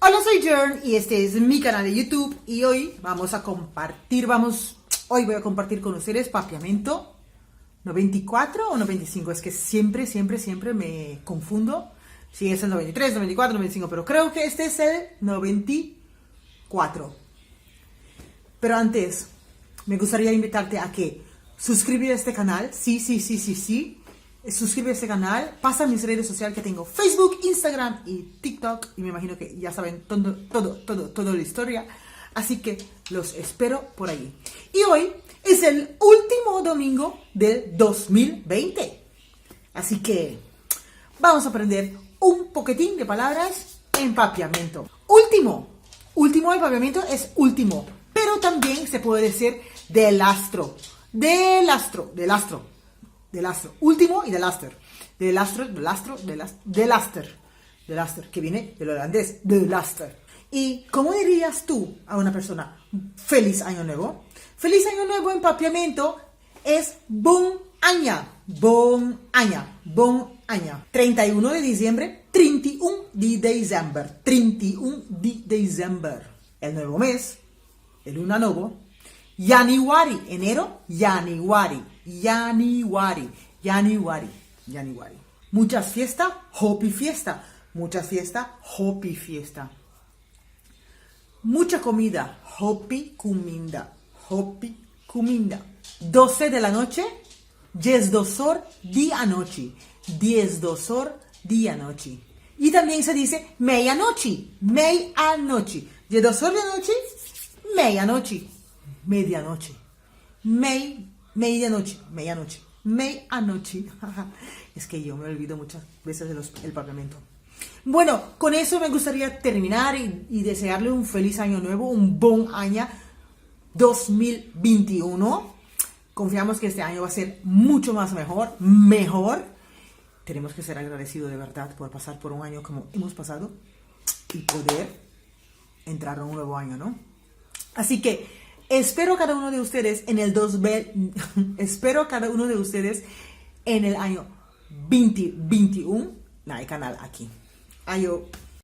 Hola, soy Jern y este es mi canal de YouTube y hoy hoy voy a compartir con ustedes papiamento 94 o 95, es que siempre me confundo si es el 93, 94, 95, pero creo que este es el 94. Pero antes, me gustaría invitarte a que suscribas a este canal, sí, suscribe a este canal, pasa a mis redes sociales que tengo Facebook, Instagram y TikTok, y me imagino que ya saben toda la historia, así que los espero por allí. Y hoy es el último domingo del 2020, así que vamos a aprender un poquitín de palabras en papiamento. Último de papiamento es último, pero también se puede decir del astro, último y del astro, que viene del holandés, del astro. ¿Y cómo dirías tú a una persona feliz año nuevo? Feliz año nuevo en papiamento es bon aña. 31 de diciembre, 31 de diciembre. El nuevo mes, el luna nuevo. Januari, enero, Januari. Muchas fiestas, happy fiesta. Mucha comida, happy comida. 12 de la noche, 10 de anoche. Y también se dice medianoche. 10 de la noche, medianoche. Medianoche. Es que yo me olvido muchas veces el papiamento. Bueno, con eso me gustaría terminar y desearle un feliz año nuevo, un bon año 2021. Confiamos que este año va a ser mucho más mejor. Tenemos que ser agradecidos de verdad por pasar por un año como hemos pasado y poder entrar a un nuevo año, ¿no? Así que espero cada uno de ustedes en el año 2021 en el canal aquí. Ayo.